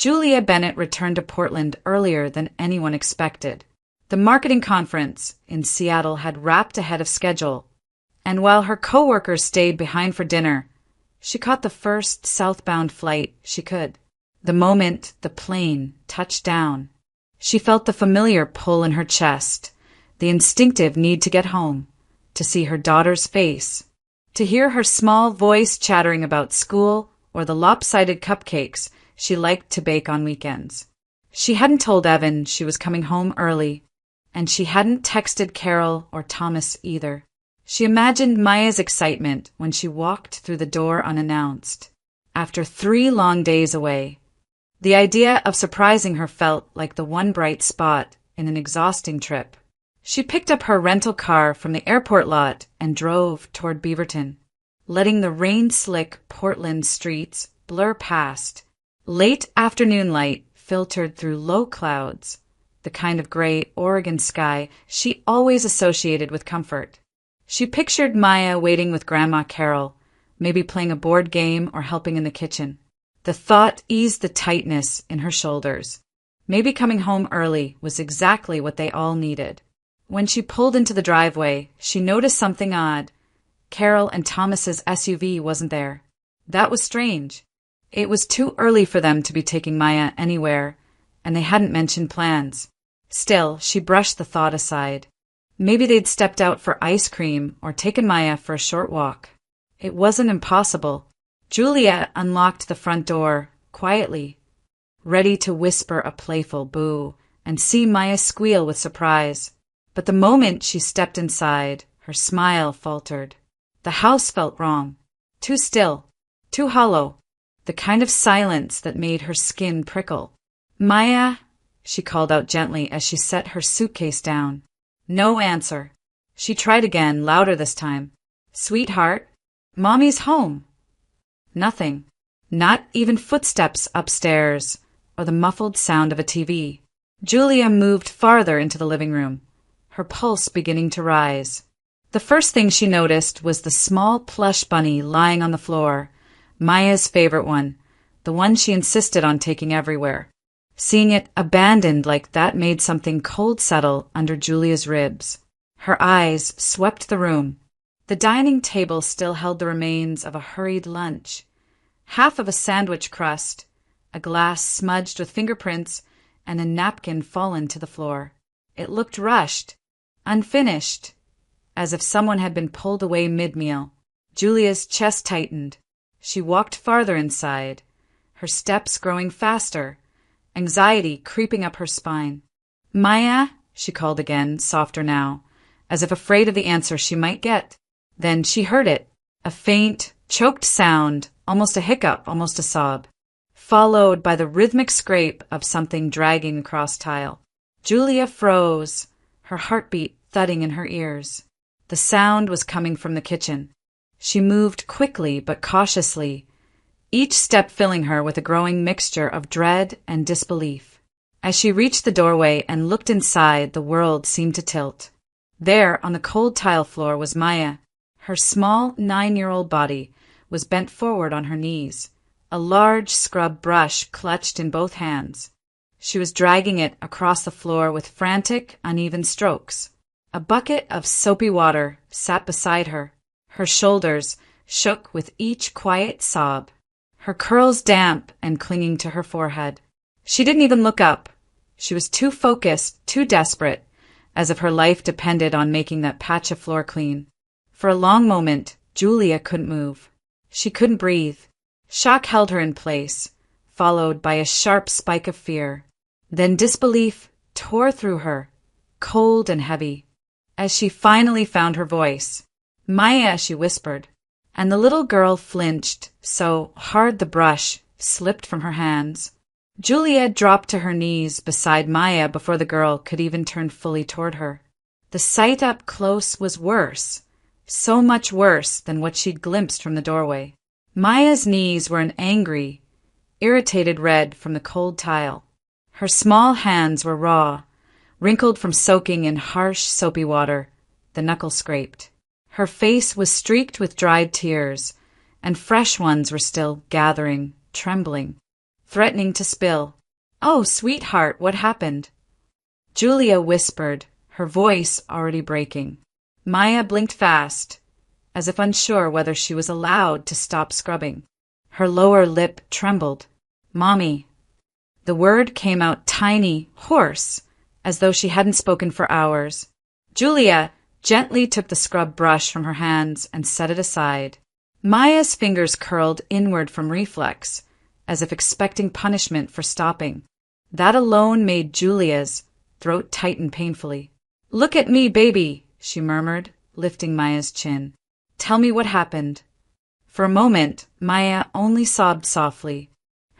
Julia Bennett returned to Portland earlier than anyone expected. The marketing conference in Seattle had wrapped ahead of schedule, and while her coworkers stayed behind for dinner, she caught the first southbound flight she could. The moment the plane touched down, she felt the familiar pull in her chest, the instinctive need to get home, to see her daughter's face, to hear her small voice chattering about school or the lopsided cupcakes she liked to bake on weekends. She hadn't told Evan she was coming home early, and she hadn't texted Carol or Thomas either. She imagined Maya's excitement when she walked through the door unannounced. After 3 long days away, the idea of surprising her felt like the one bright spot in an exhausting trip. She picked up her rental car from the airport lot and drove toward Beaverton, letting the rain-slick Portland streets blur past. Late afternoon light filtered through low clouds, the kind of gray Oregon sky she always associated with comfort. She pictured Maya waiting with Grandma Carol, maybe playing a board game or helping in the kitchen. The thought eased the tightness in her shoulders. Maybe coming home early was exactly what they all needed. When she pulled into the driveway, she noticed something odd. Carol and Thomas's SUV wasn't there. That was strange. It was too early for them to be taking Maya anywhere, and they hadn't mentioned plans. Still, she brushed the thought aside. Maybe they'd stepped out for ice cream or taken Maya for a short walk. It wasn't impossible. Julia unlocked the front door quietly, ready to whisper a playful boo and see Maya squeal with surprise. But the moment she stepped inside, her smile faltered. The house felt wrong. Too still. Too hollow. The kind of silence that made her skin prickle. "Maya," she called out gently as she set her suitcase down. No answer. She tried again, louder this time. "Sweetheart, Mommy's home." Nothing. Not even footsteps upstairs or the muffled sound of a TV. Julia moved farther into the living room, her pulse beginning to rise. The first thing she noticed was the small plush bunny lying on the floor, Maya's favorite one, the one she insisted on taking everywhere. Seeing it abandoned like that made something cold settle under Julia's ribs. Her eyes swept the room. The dining table still held the remains of a hurried lunch. Half of a sandwich crust, a glass smudged with fingerprints, and a napkin fallen to the floor. It looked rushed, unfinished, as if someone had been pulled away mid-meal. Julia's chest tightened. She walked farther inside, her steps growing faster, anxiety creeping up her spine. "Maya," she called again, softer now, as if afraid of the answer she might get. Then she heard it, a faint, choked sound, almost a hiccup, almost a sob, followed by the rhythmic scrape of something dragging across tile. Julia froze, her heartbeat thudding in her ears. The sound was coming from the kitchen. She moved quickly but cautiously, each step filling her with a growing mixture of dread and disbelief. As she reached the doorway and looked inside, the world seemed to tilt. There, on the cold tile floor, was Maya. Her small 9-year-old body was bent forward on her knees, a large scrub brush clutched in both hands. She was dragging it across the floor with frantic, uneven strokes. A bucket of soapy water sat beside her. Her shoulders shook with each quiet sob, her curls damp and clinging to her forehead. She didn't even look up. She was too focused, too desperate, as if her life depended on making that patch of floor clean. For a long moment, Julia couldn't move. She couldn't breathe. Shock held her in place, followed by a sharp spike of fear. Then disbelief tore through her, cold and heavy. As she finally found her voice, "Maya," she whispered, and the little girl flinched so hard the brush slipped from her hands. Julia dropped to her knees beside Maya before the girl could even turn fully toward her. The sight up close was worse, so much worse than what she'd glimpsed from the doorway. Maya's knees were an angry, irritated red from the cold tile. Her small hands were raw, wrinkled from soaking in harsh, soapy water, the knuckles scraped. Her face was streaked with dried tears, and fresh ones were still gathering, trembling. threatening to spill. "Oh, sweetheart, what happened?" Julia whispered, her voice already breaking. Maya blinked fast, as if unsure whether she was allowed to stop scrubbing. Her lower lip trembled. "Mommy." The word came out tiny, hoarse, as though she hadn't spoken for hours. Julia gently took the scrub brush from her hands and set it aside. Maya's fingers curled inward from reflex, as if expecting punishment for stopping. That alone made Julia's throat tighten painfully. "Look at me, baby," she murmured, lifting Maya's chin. "Tell me what happened." For a moment, Maya only sobbed softly,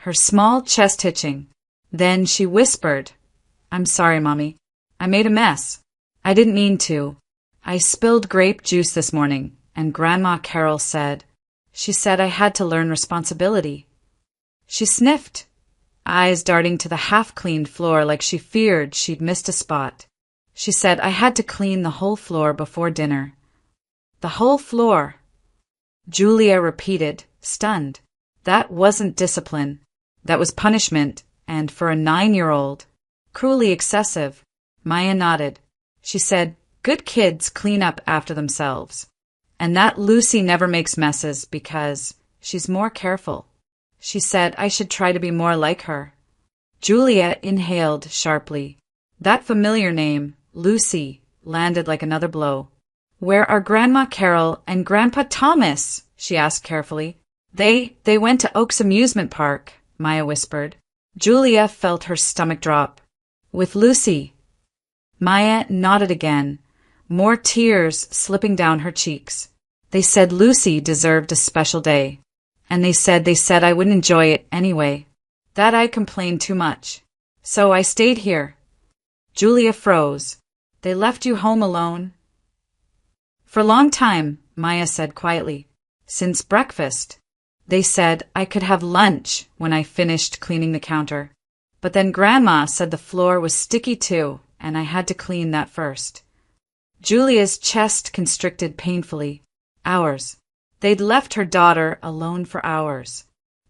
her small chest hitching. Then she whispered, "I'm sorry, Mommy. I made a mess. I didn't mean to. I spilled grape juice this morning, and Grandma Carol said I had to learn responsibility." She sniffed, eyes darting to the half-cleaned floor like she feared she'd missed a spot. She said I had to clean the whole floor before dinner. "The whole floor," Julia repeated, stunned. That wasn't discipline. That was punishment, and for a 9-year-old, cruelly excessive. Maya nodded. She said, "Good kids clean up after themselves. And that Lucy never makes messes because she's more careful." She said I should try to be more like her. Julia inhaled sharply. That familiar name, Lucy, landed like another blow. "Where are Grandma Carol and Grandpa Thomas?" she asked carefully. They went to Oak's amusement park," Maya whispered. Julia felt her stomach drop. "With Lucy." Maya nodded again, more tears slipping down her cheeks. "They said Lucy deserved a special day. And they said I wouldn't enjoy it anyway. That I complained too much. So I stayed here." Julia froze. "They left you home alone?" "For a long time," Maya said quietly. "Since breakfast. They said I could have lunch when I finished cleaning the counter. But then Grandma said the floor was sticky too, and I had to clean that first." Julia's chest constricted painfully. Hours. They'd left her daughter alone for hours.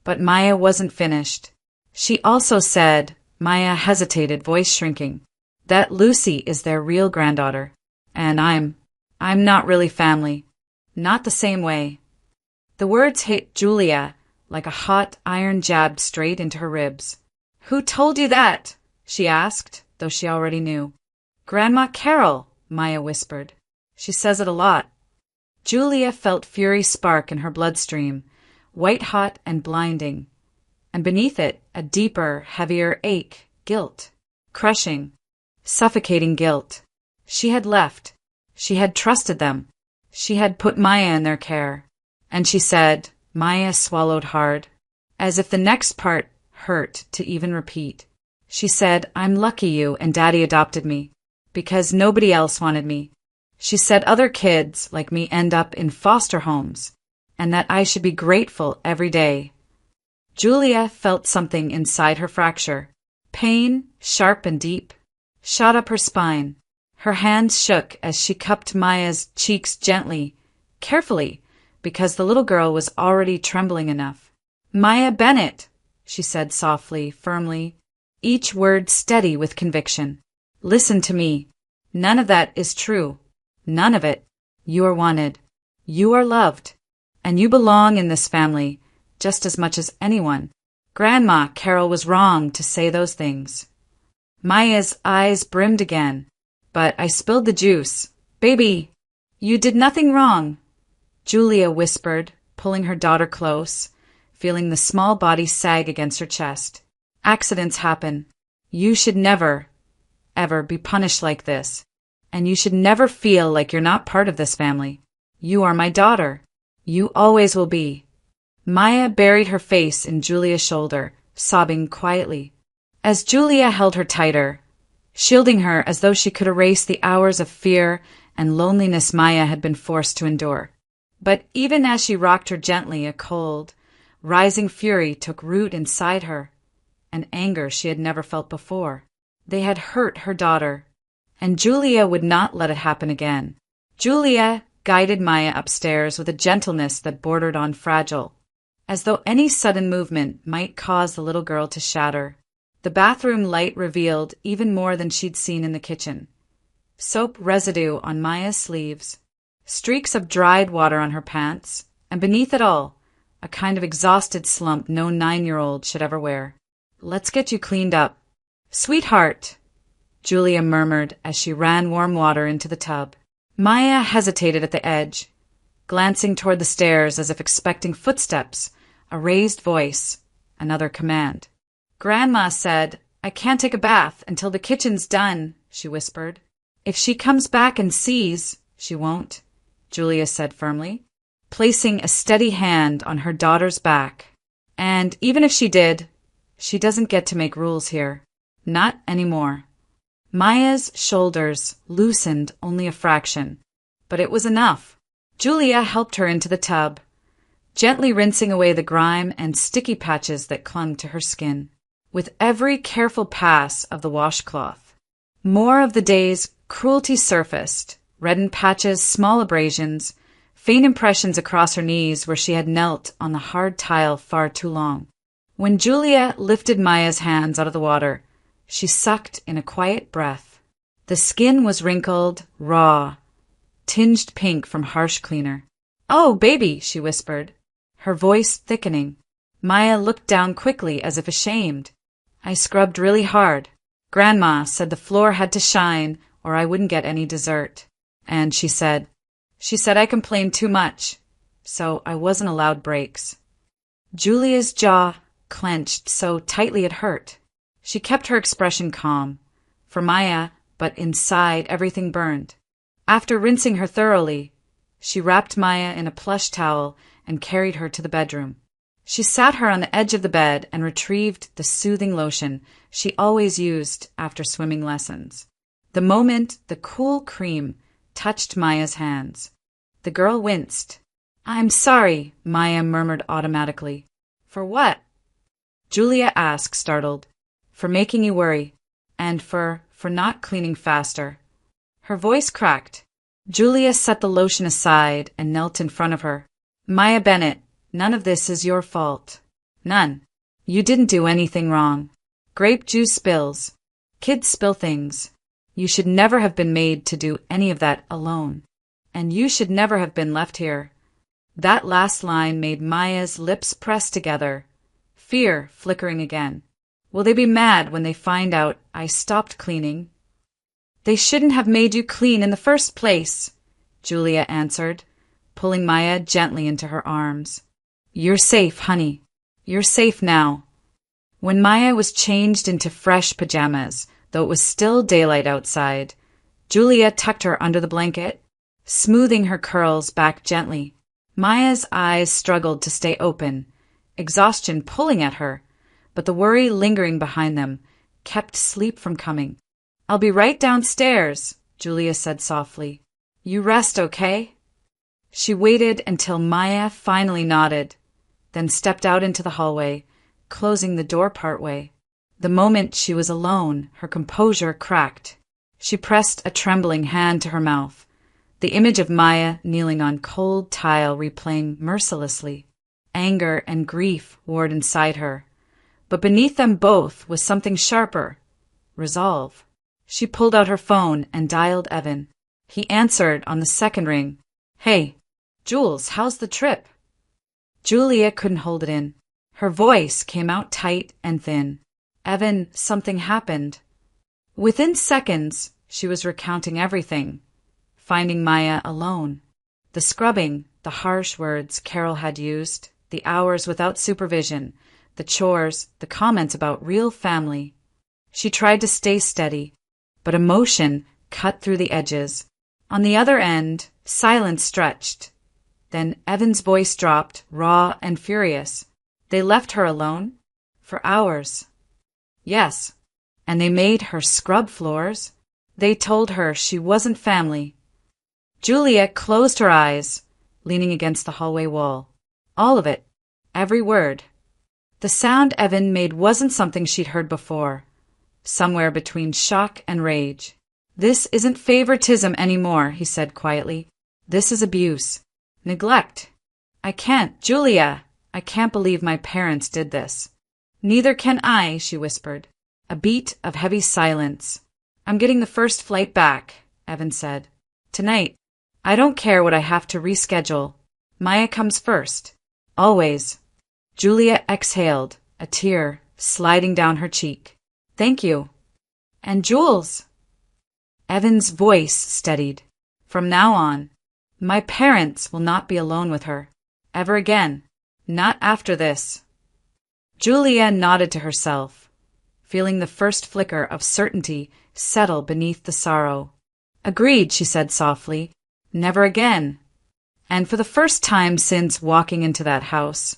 But Maya wasn't finished. She also said, Maya hesitated, voice shrinking, that Lucy is their real granddaughter. And I'm not really family. Not the same way. The words hit Julia like a hot iron jab straight into her ribs. "Who told you that?" she asked, though she already knew. "Grandma Carol," Maya whispered. "She says it a lot." Julia felt fury spark in her bloodstream, white-hot and blinding, and beneath it a deeper, heavier ache, guilt, crushing, suffocating guilt. She had left. She had trusted them. She had put Maya in their care. And she said, Maya swallowed hard, as if the next part hurt to even repeat. She said, "I'm lucky you and Daddy adopted me, because nobody else wanted me." She said other kids like me end up in foster homes, and that I should be grateful every day. Julia felt something inside her fracture. Pain, sharp and deep, shot up her spine. Her hands shook as she cupped Maya's cheeks gently, carefully, because the little girl was already trembling enough. "Maya Bennett," she said softly, firmly, each word steady with conviction. "Listen to me. None of that is true. None of it. You are wanted. You are loved. And you belong in this family just as much as anyone. Grandma Carol was wrong to say those things." Maya's eyes brimmed again. "But I spilled the juice. Baby, you did nothing wrong," Julia whispered, pulling her daughter close, feeling the small body sag against her chest. "Accidents happen. You should never, ever be punished like this. And you should never feel like you're not part of this family. You are my daughter. You always will be." Maya buried her face in Julia's shoulder, sobbing quietly. As Julia held her tighter, shielding her as though she could erase the hours of fear and loneliness Maya had been forced to endure. But even as she rocked her gently, a cold, rising fury took root inside her, an anger she had never felt before. They had hurt her daughter, and Julia would not let it happen again. Julia guided Maya upstairs with a gentleness that bordered on fragile. as though any sudden movement might cause the little girl to shatter. The bathroom light revealed even more than she'd seen in the kitchen. Soap residue on Maya's sleeves, streaks of dried water on her pants, and beneath it all, a kind of exhausted slump no 9-year-old should ever wear. "Let's get you cleaned up." "Sweetheart," Julia murmured as she ran warm water into the tub. Maya hesitated at the edge, glancing toward the stairs as if expecting footsteps, a raised voice, another command. "Grandma said I can't take a bath until the kitchen's done," she whispered. "If she comes back and sees—" "She won't," Julia said firmly, placing a steady hand on her daughter's back. "And even if she did, she doesn't get to make rules here. Not anymore." Maya's shoulders loosened only a fraction, but it was enough. Julia helped her into the tub, gently rinsing away the grime and sticky patches that clung to her skin, with every careful pass of the washcloth. More of the day's cruelty surfaced, reddened patches, small abrasions, faint impressions across her knees where she had knelt on the hard tile far too long. When Julia lifted Maya's hands out of the water, she sucked in a quiet breath. The skin was wrinkled, raw, tinged pink from harsh cleaner. "Oh, baby," she whispered, her voice thickening. Maya looked down quickly as if ashamed. "I scrubbed really hard. Grandma said the floor had to shine or I wouldn't get any dessert. And she said I complained too much, so I wasn't allowed breaks." Julia's jaw clenched so tightly it hurt. She kept her expression calm, for Maya, but inside everything burned. After rinsing her thoroughly, she wrapped Maya in a plush towel and carried her to the bedroom. She sat her on the edge of the bed and retrieved the soothing lotion she always used after swimming lessons. The moment the cool cream touched Maya's hands, the girl winced. "I'm sorry," Maya murmured automatically. "For what?" Julia asked, startled. "For making you worry, and for not cleaning faster." Her voice cracked. Julia set the lotion aside and knelt in front of her. "Maya Bennett, none of this is your fault. None. You didn't do anything wrong. Grape juice spills. Kids spill things. You should never have been made to do any of that alone. And you should never have been left here." That last line made Maya's lips press together, fear flickering again. "Will they be mad when they find out I stopped cleaning?" "They shouldn't have made you clean in the first place," Julia answered, pulling Maya gently into her arms. "You're safe, honey. You're safe now." When Maya was changed into fresh pajamas, though it was still daylight outside, Julia tucked her under the blanket, smoothing her curls back gently. Maya's eyes struggled to stay open, exhaustion pulling at her, but the worry lingering behind them kept sleep from coming. "I'll be right downstairs," Julia said softly. "You rest, okay?" She waited until Maya finally nodded, then stepped out into the hallway, closing the door partway. The moment she was alone, her composure cracked. She pressed a trembling hand to her mouth, the image of Maya kneeling on cold tile replaying mercilessly. Anger and grief warred inside her, but beneath them both was something sharper, resolve. She pulled out her phone and dialed Evan. He answered on the second ring. "Hey, Jules, how's the trip?" Julia couldn't hold it in. Her voice came out tight and thin. "Evan, something happened." Within seconds, she was recounting everything, finding Maya alone. The scrubbing, the harsh words Carol had used, the hours without supervision, the chores, the comments about real family. She tried to stay steady, but emotion cut through the edges. On the other end, silence stretched. Then Evan's voice dropped, raw and furious. "They left her alone? For hours." "Yes, and they made her scrub floors. They told her she wasn't family." Julia closed her eyes, leaning against the hallway wall. All of it, every word. The sound Evan made wasn't something she'd heard before, somewhere between shock and rage. "This isn't favoritism anymore," he said quietly. "This is abuse. Neglect. I can't, Julia, I can't believe my parents did this. Neither can I, she whispered. A beat of heavy silence. I'm getting the first flight back, Evan said. Tonight. I don't care what I have to reschedule. Maya comes first. Always. Julia exhaled, a tear sliding down her cheek. Thank you. And Jules? Evan's voice steadied. From now on, my parents will not be alone with her. Ever again. Not after this. Julia nodded to herself, feeling the first flicker of certainty settle beneath the sorrow. Agreed, she said softly. Never again. And for the first time since walking into that house,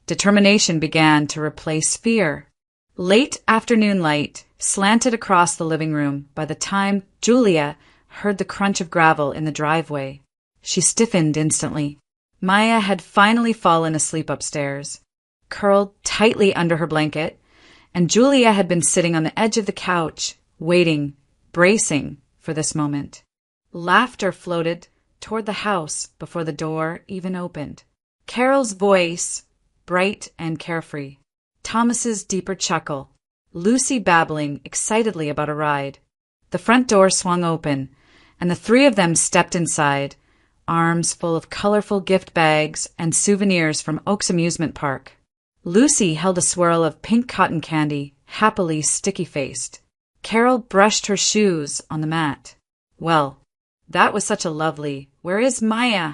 determination began to replace fear. Late afternoon light slanted across the living room by the time Julia heard the crunch of gravel in the driveway. She stiffened instantly. Maya had finally fallen asleep upstairs, curled tightly under her blanket, and Julia had been sitting on the edge of the couch, waiting, bracing for this moment. Laughter floated toward the house before the door even opened. Carol's voice, bright and carefree. Thomas's deeper chuckle. Lucy babbling excitedly about a ride. The front door swung open, and the three of them stepped inside, arms full of colorful gift bags and souvenirs from Oaks Amusement Park. Lucy held a swirl of pink cotton candy, happily sticky-faced. Carol brushed her shoes on the mat. Well, that was such a lovely, "Where is Maya?"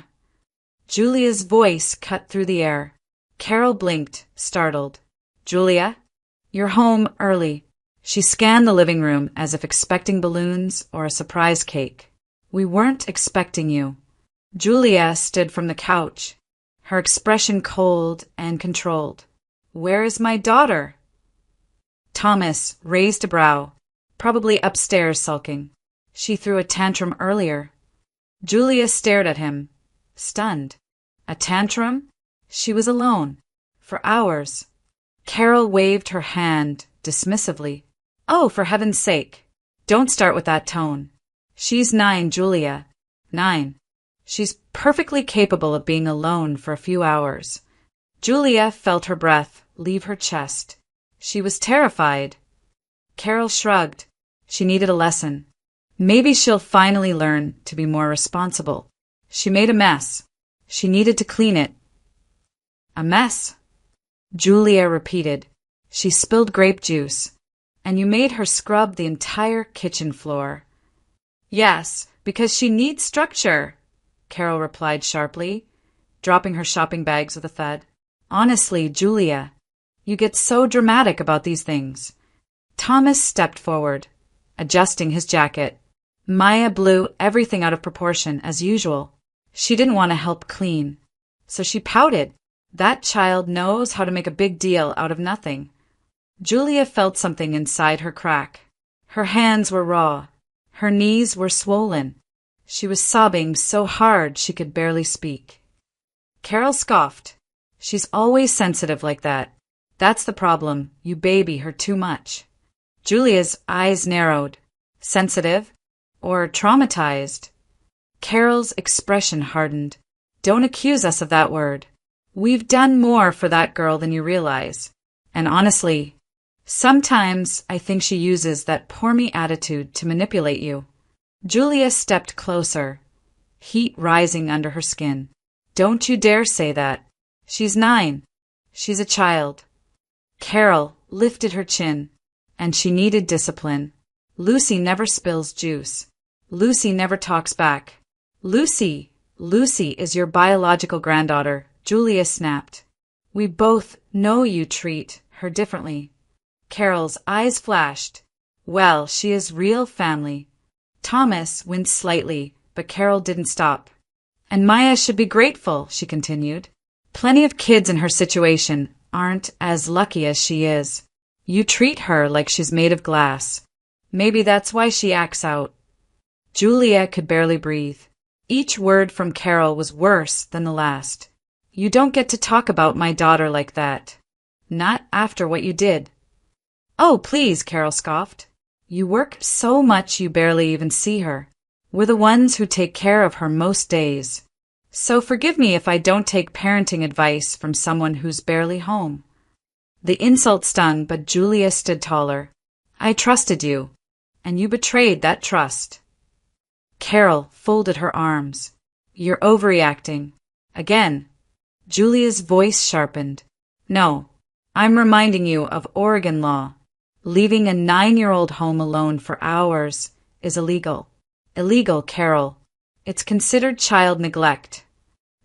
Julia's voice cut through the air. Carol blinked, startled. "Julia, you're home early." She scanned the living room as if expecting balloons or a surprise cake. "We weren't expecting you." Julia stood from the couch, her expression cold and controlled. "Where is my daughter?" Thomas raised a brow, probably upstairs sulking. "She threw a tantrum earlier." Julia stared at him, stunned. A tantrum? She was alone. For hours. Carol waved her hand dismissively. "Oh, for heaven's sake. Don't start with that tone. She's 9, Julia. 9. She's perfectly capable of being alone for a few hours." Julia felt her breath leave her chest. She was terrified. Carol shrugged. She needed a lesson. Maybe she'll finally learn to be more responsible. She made a mess. She needed to clean it. "A mess?" Julia repeated. "She spilled grape juice, and you made her scrub the entire kitchen floor." "Yes, because she needs structure," Carol replied sharply, dropping her shopping bags with a thud. "Honestly, Julia, you get so dramatic about these things." Thomas stepped forward, adjusting his jacket. Maya blew everything out of proportion as usual. She didn't want to help clean, so she pouted. That child knows how to make a big deal out of nothing. Julia felt something inside her crack. Her hands were raw. Her knees were swollen. She was sobbing so hard she could barely speak. Carol scoffed. "She's always sensitive like that. That's the problem. You baby her too much." Julia's eyes narrowed. Sensitive? Or traumatized? Carol's expression hardened. "Don't accuse us of that word. We've done more for that girl than you realize. And honestly, sometimes I think she uses that poor me attitude to manipulate you." Julia stepped closer, heat rising under her skin. "Don't you dare say that. She's 9. She's a child." Carol lifted her chin, and she needed discipline. Lucy never spills juice. Lucy never talks back. Lucy is your biological granddaughter," Julia snapped. "We both know you treat her differently." Carol's eyes flashed. "Well, she is real family." Thomas winced slightly, but Carol didn't stop. "And Maya should be grateful," she continued. "Plenty of kids in her situation aren't as lucky as she is. You treat her like she's made of glass. Maybe that's why she acts out." Julia could barely breathe. Each word from Carol was worse than the last. "You don't get to talk about my daughter like that. Not after what you did." "Oh, please," Carol scoffed. "You work so much you barely even see her. We're the ones who take care of her most days." So forgive me if I don't take parenting advice from someone who's barely home. The insult stung, but Julia stood taller. I trusted you, and you betrayed that trust. Carol folded her arms. You're overreacting. Again. Julia's voice sharpened. No, I'm reminding you of Oregon law. Leaving a 9-year-old home alone for hours is illegal. Illegal, Carol. It's considered child neglect.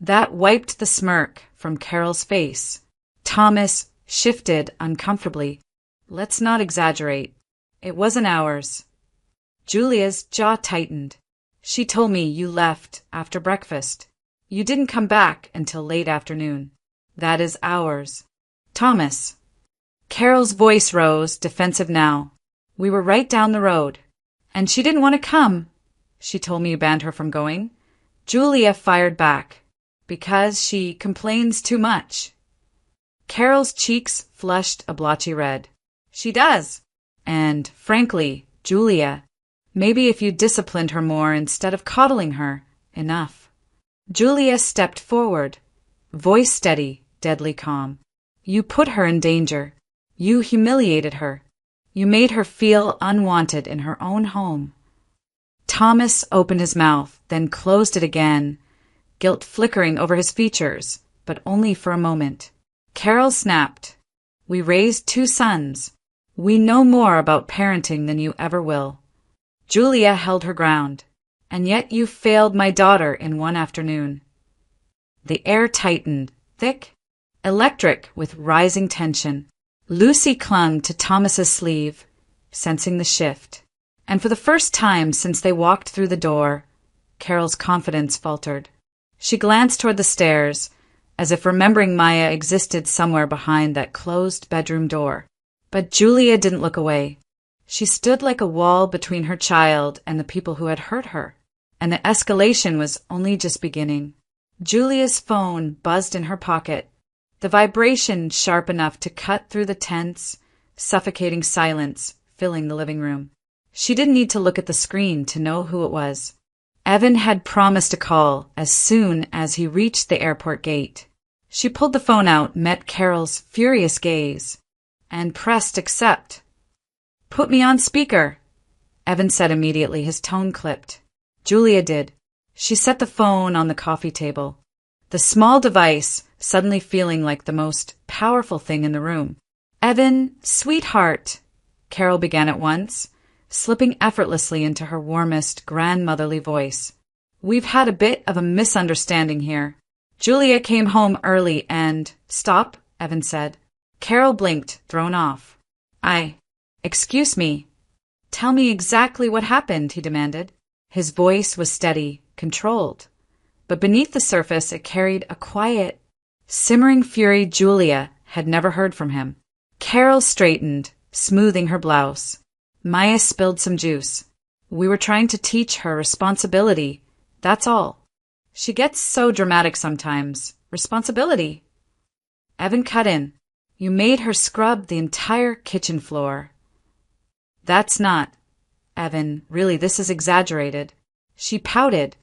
That wiped the smirk from Carol's face. Thomas shifted uncomfortably. Let's not exaggerate. It wasn't hours. Julia's jaw tightened. She told me you left after breakfast. You didn't come back until late afternoon. That is hours. Thomas. Carol's voice rose, defensive now. We were right down the road. And she didn't want to come. She told me you banned her from going. Julia fired back. Because she complains too much. Carol's cheeks flushed a blotchy red. She does. And, frankly, Julia, maybe if you disciplined her more instead of coddling her, enough. Julia stepped forward, voice steady, deadly calm. You put her in danger. You humiliated her. You made her feel unwanted in her own home. Thomas opened his mouth, then closed it again, guilt flickering over his features, but only for a moment. Carol snapped. We raised 2 sons. We know more about parenting than you ever will. Julia held her ground. And yet you failed my daughter in one afternoon. The air tightened, thick, electric with rising tension. Lucy clung to Thomas's sleeve, sensing the shift. And for the first time since they walked through the door, Carol's confidence faltered. She glanced toward the stairs, as if remembering Maya existed somewhere behind that closed bedroom door. But Julia didn't look away. She stood like a wall between her child and the people who had hurt her, and the escalation was only just beginning. Julia's phone buzzed in her pocket, the vibration sharp enough to cut through the tense, suffocating silence filling the living room. She didn't need to look at the screen to know who it was. Evan had promised a call as soon as he reached the airport gate. She pulled the phone out, met Carol's furious gaze, and pressed accept. Put me on speaker, Evan said immediately, his tone clipped. Julia did. She set the phone on the coffee table, the small device suddenly feeling like the most powerful thing in the room. Evan, sweetheart, Carol began at once, slipping effortlessly into her warmest, grandmotherly voice. We've had a bit of a misunderstanding here. Julia came home early and— Stop, Evan said. Carol blinked, thrown off. Excuse me. Tell me exactly what happened, he demanded. His voice was steady, controlled. But beneath the surface it carried a quiet, simmering fury Julia had never heard from him. Carol straightened, smoothing her blouse. Maya spilled some juice. We were trying to teach her responsibility, that's all. She gets so dramatic sometimes. Responsibility. Evan cut in. You made her scrub the entire kitchen floor. That's not. Evan, really, this is exaggerated. She pouted.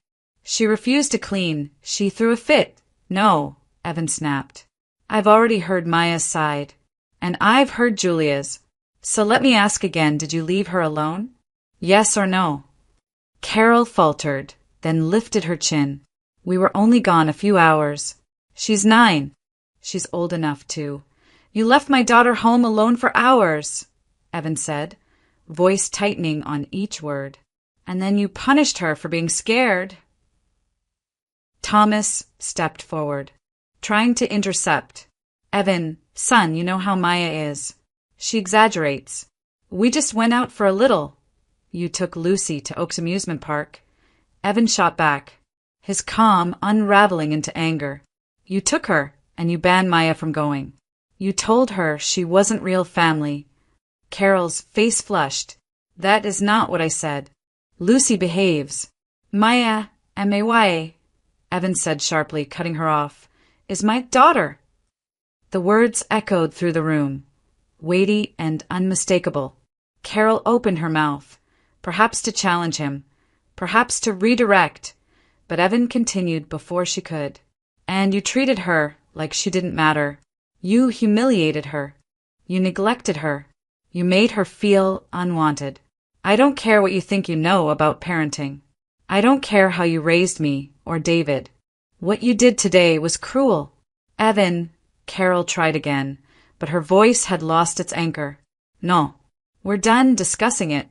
She refused to clean. She threw a fit. No, Evan snapped. I've already heard Maya's side. And I've heard Julia's. So let me ask again, did you leave her alone? Yes or no? Carol faltered, then lifted her chin. We were only gone a few hours. She's 9. She's old enough to. You left my daughter home alone for hours, Evan said, voice tightening on each word. And then you punished her for being scared. Thomas stepped forward, trying to intercept. Evan, son, you know how Maya is. She exaggerates. We just went out for a little. You took Lucy to Oaks Amusement Park. Evan shot back, his calm unraveling into anger. You took her, and you banned Maya from going. You told her she wasn't real family. Carol's face flushed. That is not what I said. Lucy behaves. Maya, M-A-Y, Evan said sharply, cutting her off, is my daughter. The words echoed through the room, weighty and unmistakable. Carol opened her mouth, perhaps to challenge him, perhaps to redirect, but Evan continued before she could. And you treated her like she didn't matter. You humiliated her. You neglected her. You made her feel unwanted. I don't care what you think you know about parenting. I don't care how you raised me or David. What you did today was cruel. Evan, Carol tried again, but her voice had lost its anchor. No, we're done discussing it.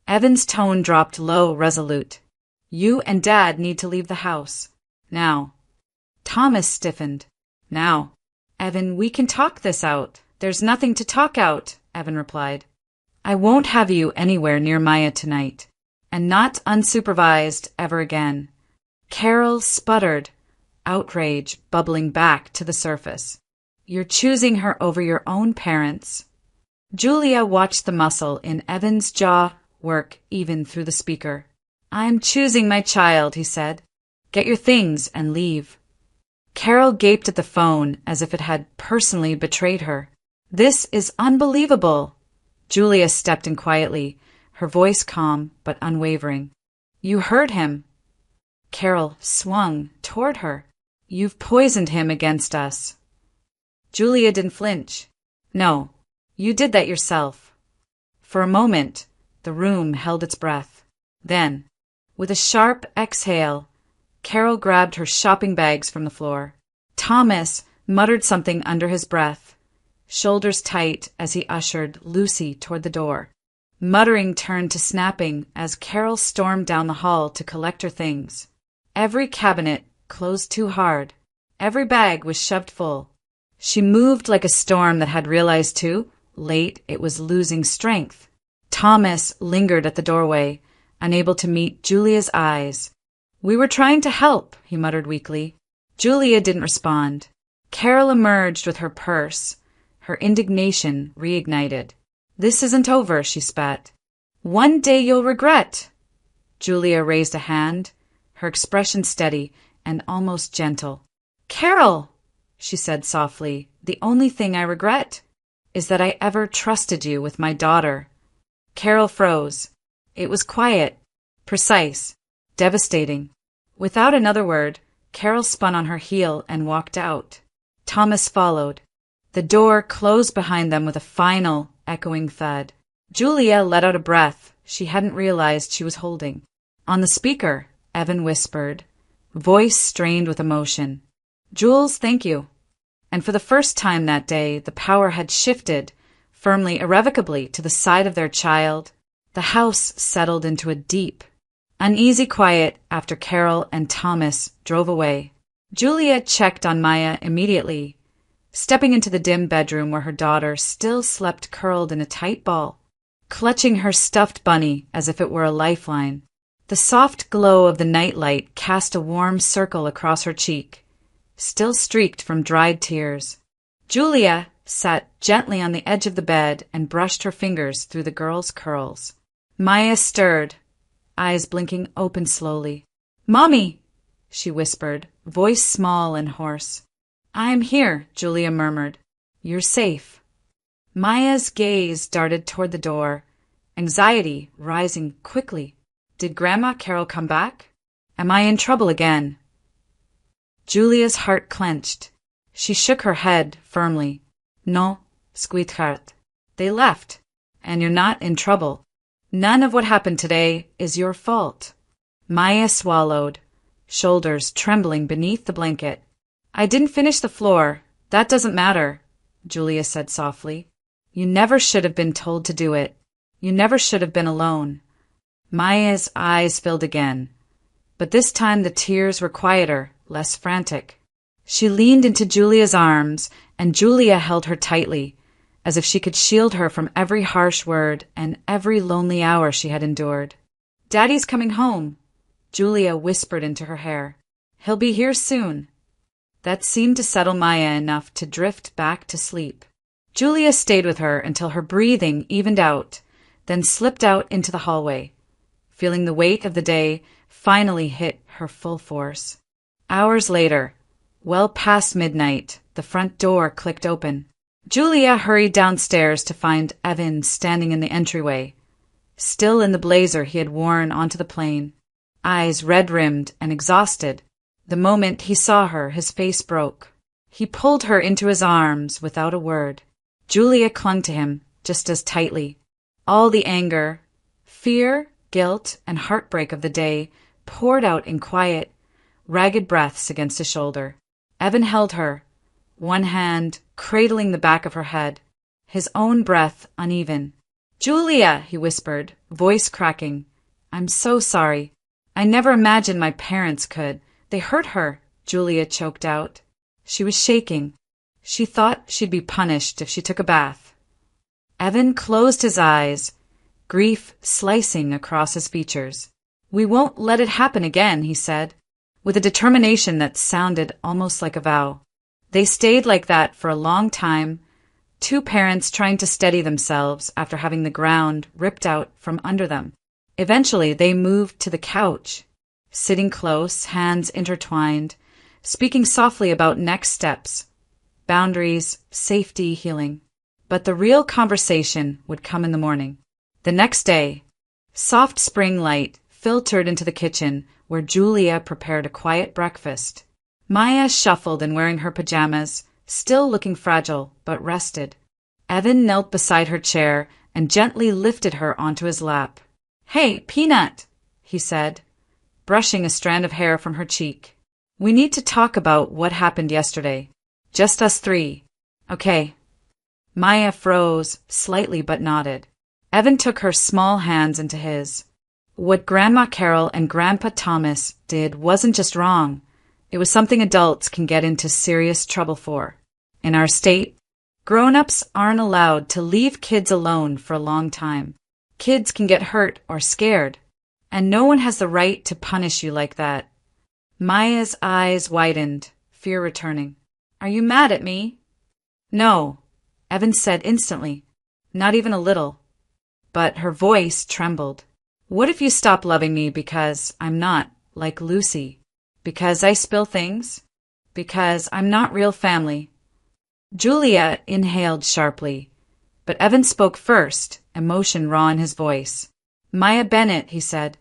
Evan's tone dropped low, resolute. You and Dad need to leave the house. Now. Thomas stiffened. Now. Evan, we can talk this out. There's nothing to talk out, Evan replied. I won't have you anywhere near Maya tonight, and not unsupervised ever again. Carol sputtered, outrage bubbling back to the surface. You're choosing her over your own parents. Julia watched the muscle in Evan's jaw work even through the speaker. I'm choosing my child, he said. Get your things and leave. Carol gaped at the phone as if it had personally betrayed her. This is unbelievable. Julia stepped in quietly, her voice calm but unwavering. You heard him. Carol swung toward her. You've poisoned him against us. Julia didn't flinch. No, you did that yourself. For a moment, the room held its breath. Then, with a sharp exhale, Carol grabbed her shopping bags from the floor. Thomas muttered something under his breath, shoulders tight as he ushered Lucy toward the door. Muttering turned to snapping as Carol stormed down the hall to collect her things. Every cabinet closed too hard. Every bag was shoved full. She moved like a storm that had realized too late it was losing strength. Thomas lingered at the doorway, unable to meet Julia's eyes. We were trying to help, he muttered weakly. Julia didn't respond. Carol emerged with her purse, her indignation reignited. This isn't over, she spat. One day you'll regret. Julia raised a hand, her expression steady and almost gentle. Carol, she said softly, the only thing I regret is that I ever trusted you with my daughter. Carol froze. It was quiet, precise, devastating. Without another word, Carol spun on her heel and walked out. Thomas followed. The door closed behind them with a final, echoing thud. Julia let out a breath she hadn't realized she was holding. On the speaker, Evan whispered, voice strained with emotion. Jules, thank you. And for the first time that day, the power had shifted, firmly, irrevocably, to the side of their child. The house settled into a deep, uneasy quiet after Carol and Thomas drove away. Julia checked on Maya immediately, stepping into the dim bedroom where her daughter still slept curled in a tight ball, clutching her stuffed bunny as if it were a lifeline. The soft glow of the nightlight cast a warm circle across her cheek, still streaked from dried tears. Julia sat gently on the edge of the bed and brushed her fingers through the girl's curls. Maya stirred, eyes blinking open slowly. Mommy, she whispered, voice small and hoarse. I'm here, Julia murmured. You're safe. Maya's gaze darted toward the door, anxiety rising quickly. Did Grandma Carol come back? Am I in trouble again? Julia's heart clenched. She shook her head firmly. No, sweetheart. They left, and you're not in trouble. None of what happened today is your fault. Maya swallowed, shoulders trembling beneath the blanket. I didn't finish the floor. That doesn't matter, Julia said softly. You never should have been told to do it. You never should have been alone. Maya's eyes filled again, but this time the tears were quieter, less frantic. She leaned into Julia's arms, and Julia held her tightly, as if she could shield her from every harsh word and every lonely hour she had endured. Daddy's coming home, Julia whispered into her hair. He'll be here soon. That seemed to settle Maya enough to drift back to sleep. Julia stayed with her until her breathing evened out, then slipped out into the hallway, feeling the weight of the day finally hit her full force. Hours later, well past midnight, the front door clicked open. Julia hurried downstairs to find Evan standing in the entryway, still in the blazer he had worn onto the plane. eyes red-rimmed and exhausted. The moment he saw her, his face broke. He pulled her into his arms without a word. Julia clung to him just as tightly. All the anger, fear, guilt, and heartbreak of the day poured out in quiet, ragged breaths against his shoulder. Evan held her, one hand cradling the back of her head, his own breath uneven. "Julia," he whispered, voice cracking. "I'm so sorry. I never imagined my parents could. They hurt her," Julia choked out. She was shaking. She thought she'd be punished if she took a bath. Evan closed his eyes, grief slicing across his features. "We won't let it happen again," he said, with a determination that sounded almost like a vow. They stayed like that for a long time, two parents trying to steady themselves after having the ground ripped out from under them. Eventually, they moved to the couch, sitting close, hands intertwined, speaking softly about next steps, boundaries, safety, healing. But the real conversation would come in the morning. The next day, soft spring light filtered into the kitchen where Julia prepared a quiet breakfast. Maya shuffled in wearing her pajamas, still looking fragile but rested. Evan knelt beside her chair and gently lifted her onto his lap. "Hey, Peanut," he said, brushing a strand of hair from her cheek. "We need to talk about what happened yesterday. Just us three. Okay." Maya froze slightly but nodded. Evan took her small hands into his. What Grandma Carol and Grandpa Thomas did wasn't just wrong. It was something adults can get into serious trouble for. In our state, grown-ups aren't allowed to leave kids alone for a long time. Kids can get hurt or scared, and no one has the right to punish you like that. Maya's eyes widened, fear returning. "Are you mad at me?" "No," Evan said instantly, "not even a little." But her voice trembled. "What if you stop loving me because I'm not like Lucy? Because I spill things? Because I'm not real family?" Julia inhaled sharply, but Evan spoke first, emotion raw in his voice. "Maya Bennett," he said,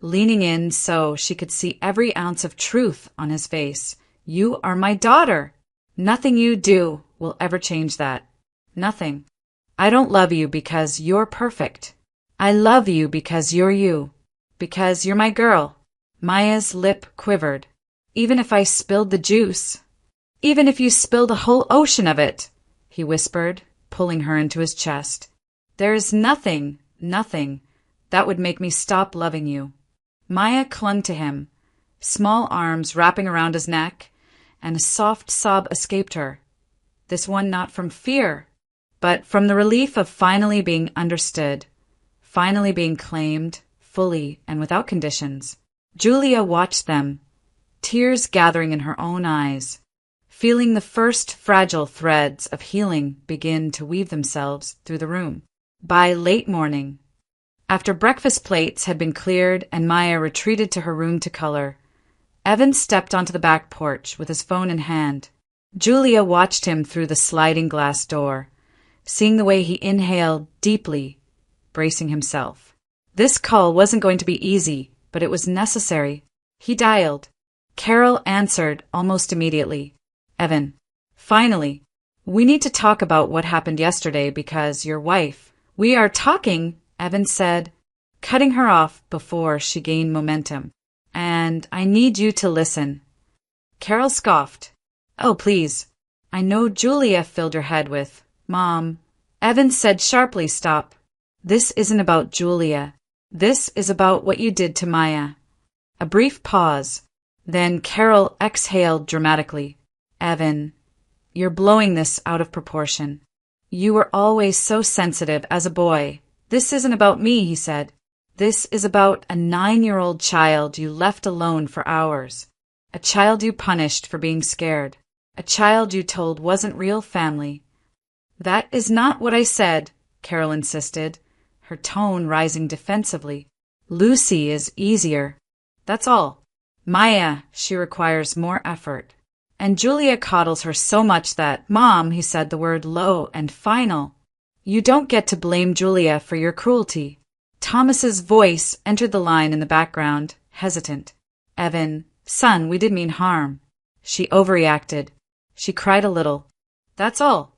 leaning in so she could see every ounce of truth on his face. "You are my daughter. Nothing you do will ever change that. Nothing. I don't love you because you're perfect. I love you because you're you. Because you're my girl." Maya's lip quivered. "Even if I spilled the juice. Even if you spilled a whole ocean of it," he whispered, pulling her into his chest. "There's nothing that would make me stop loving you." Maya clung to him, small arms wrapping around his neck, and a soft sob escaped her. This one not from fear, but from the relief of finally being understood, finally being claimed, fully and without conditions. Julia watched them, tears gathering in her own eyes, feeling the first fragile threads of healing begin to weave themselves through the room. By late morning, after breakfast plates had been cleared and Maya retreated to her room to color, Evan stepped onto the back porch with his phone in hand. Julia watched him through the sliding glass door, seeing the way he inhaled deeply, bracing himself. This call wasn't going to be easy, but it was necessary. He dialed. Carol answered almost immediately. "Evan, finally, we need to talk about what happened yesterday because your wife—" "We are talking," Evan said, cutting her off before she gained momentum. "And I need you to listen." Carol scoffed. "Oh, please. I know Julia filled your head with, Mom." Evan said sharply, "Stop. This isn't about Julia. This is about what you did to Maya." A brief pause. Then Carol exhaled dramatically. "Evan, you're blowing this out of proportion. You were always so sensitive as a boy. This isn't about me," he said. "This is about a 9-year-old child you left alone for hours. A child you punished for being scared. A child you told wasn't real family." "That is not what I said," Carol insisted, her tone rising defensively. "Lucy is easier. That's all. Maya, she requires more effort." And Julia coddles her so much that, "Mom," he said the word low and final, "you don't get to blame Julia for your cruelty." Thomas's voice entered the line in the background, hesitant. Evan, son, we didn't mean harm. She overreacted. She cried a little. That's all.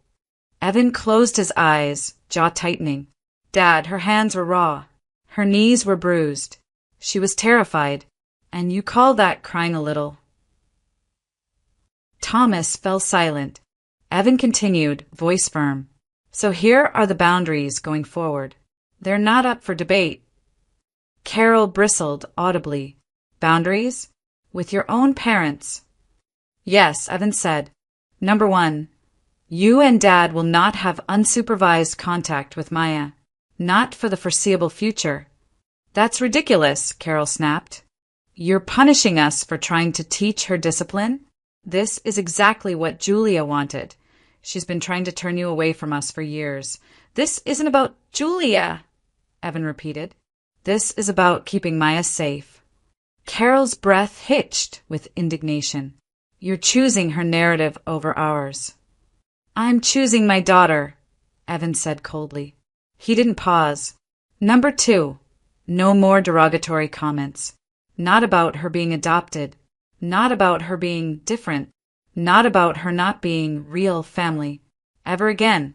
Evan closed his eyes, jaw tightening. Dad, her hands were raw. Her knees were bruised. She was terrified. And you call that crying a little? Thomas fell silent. Evan continued, voice firm. So here are the boundaries going forward. They're not up for debate. Carol bristled audibly. Boundaries? With your own parents. Yes, Evan said. Number 1, you and Dad will not have unsupervised contact with Maya. Not for the foreseeable future. That's ridiculous, Carol snapped. You're punishing us for trying to teach her discipline? This is exactly what Julia wanted. She's been trying to turn you away from us for years. This isn't about Julia, Evan repeated. This is about keeping Maya safe. Carol's breath hitched with indignation. You're choosing her narrative over ours. I'm choosing my daughter, Evan said coldly. He didn't pause. Number 2, no more derogatory comments. Not about her being adopted. Not about her being different. Not about her not being real family. Ever again.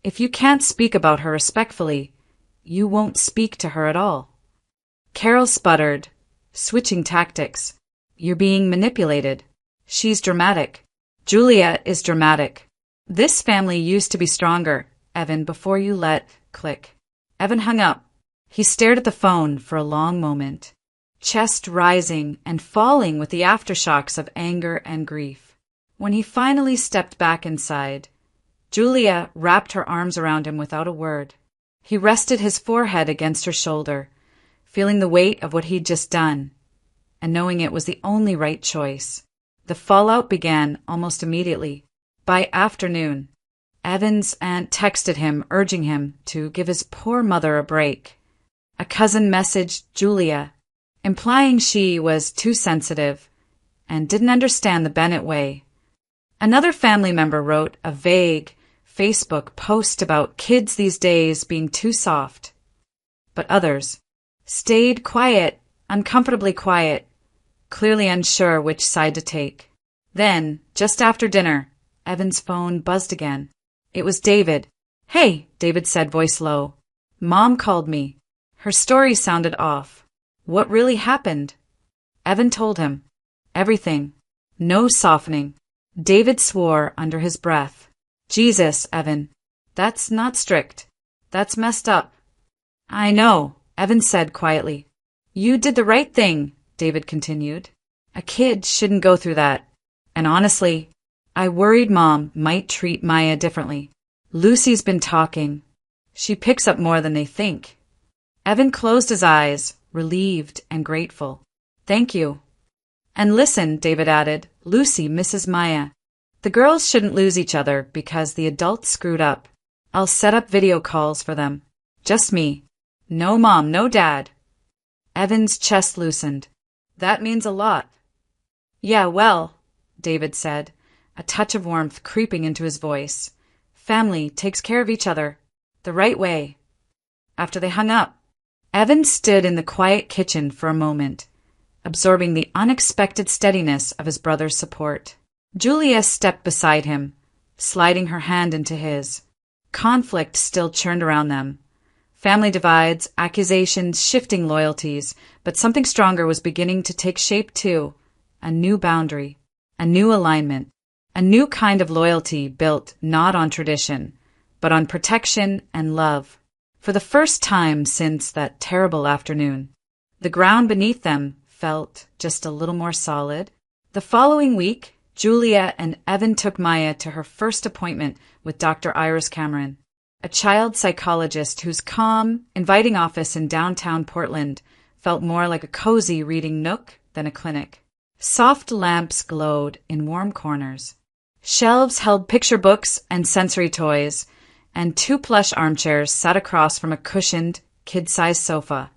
If you can't speak about her respectfully, you won't speak to her at all. Carol sputtered, switching tactics. You're being manipulated. She's dramatic. Julia is dramatic. This family used to be stronger, Evan, before you let click. Evan hung up. He stared at the phone for a long moment, chest rising and falling with the aftershocks of anger and grief. When he finally stepped back inside, Julia wrapped her arms around him without a word. He rested his forehead against her shoulder, feeling the weight of what he'd just done, and knowing it was the only right choice. The fallout began almost immediately. By afternoon, Evan's aunt texted him, urging him to give his poor mother a break. A cousin messaged Julia, implying she was too sensitive and didn't understand the Bennett way. Another family member wrote a vague Facebook post about kids these days being too soft. But others stayed quiet, uncomfortably quiet, clearly unsure which side to take. Then, just after dinner, Evan's phone buzzed again. It was David. Hey, David said, voice low. Mom called me. Her story sounded off. What really happened? Evan told him. Everything. No softening. David swore under his breath. Jesus, Evan. That's not strict. That's messed up. I know, Evan said quietly. You did the right thing, David continued. A kid shouldn't go through that. And honestly, I worried Mom might treat Maya differently. Lucy's been talking. She picks up more than they think. Evan closed his eyes, relieved and grateful. Thank you. And listen, David added, Lucy misses Maya. The girls shouldn't lose each other because the adults screwed up. I'll set up video calls for them. Just me. No Mom, no Dad. Evan's chest loosened. That means a lot. Yeah, well, David said, a touch of warmth creeping into his voice. Family takes care of each other. The right way. After they hung up, Evan stood in the quiet kitchen for a moment, absorbing the unexpected steadiness of his brother's support. Julia stepped beside him, sliding her hand into his. Conflict still churned around them. Family divides, accusations, shifting loyalties, but something stronger was beginning to take shape too. A new boundary, a new alignment, a new kind of loyalty built not on tradition, but on protection and love. For the first time since that terrible afternoon, the ground beneath them felt just a little more solid. The following week, Julia and Evan took Maya to her first appointment with Dr. Iris Cameron, a child psychologist whose calm, inviting office in downtown Portland felt more like a cozy reading nook than a clinic. Soft lamps glowed in warm corners. Shelves held picture books and sensory toys, and 2 plush armchairs sat across from a cushioned, kid-sized sofa.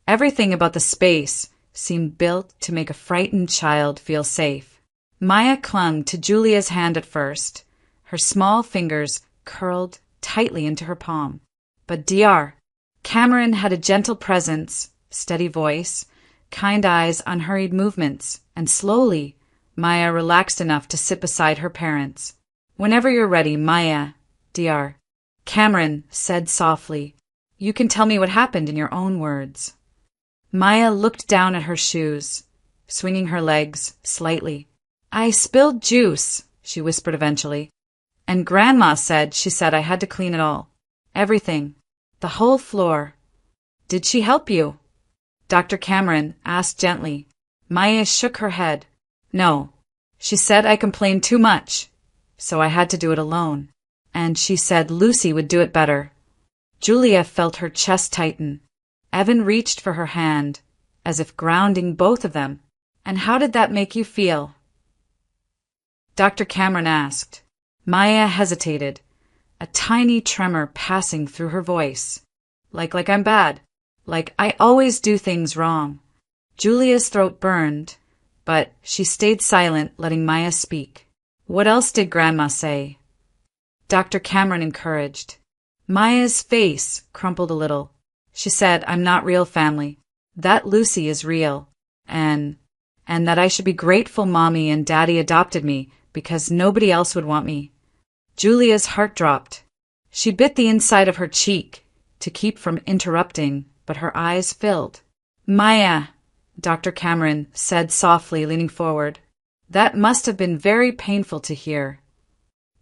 Everything about the space seemed built to make a frightened child feel safe. Maya clung to Julia's hand at first, her small fingers curled tightly into her palm. But Dr. Cameron had a gentle presence, steady voice, kind eyes, unhurried movements, and slowly, Maya relaxed enough to sit beside her parents. "Whenever you're ready, Maya, dear," Cameron said softly. "You can tell me what happened in your own words." Maya looked down at her shoes, swinging her legs slightly. "I spilled juice," she whispered eventually. "And Grandma said I had to clean it all. Everything. The whole floor." "Did she help you?" Dr. Cameron asked gently. Maya shook her head. "No. She said I complained too much, so I had to do it alone. And she said Lucy would do it better." Julia felt her chest tighten. Evan reached for her hand, as if grounding both of them. "And how did that make you feel?" Dr. Cameron asked. Maya hesitated, a tiny tremor passing through her voice. Like I'm bad. Like I always do things wrong." Julia's throat burned, but she stayed silent, letting Maya speak. "What else did Grandma say?" Dr. Cameron encouraged. Maya's face crumpled a little. She said, "I'm not real family. That Lucy is real. And that I should be grateful Mommy and Daddy adopted me because nobody else would want me." Julia's heart dropped. She bit the inside of her cheek to keep from interrupting, but her eyes filled. "Maya," Dr. Cameron said softly, leaning forward, "that must have been very painful to hear."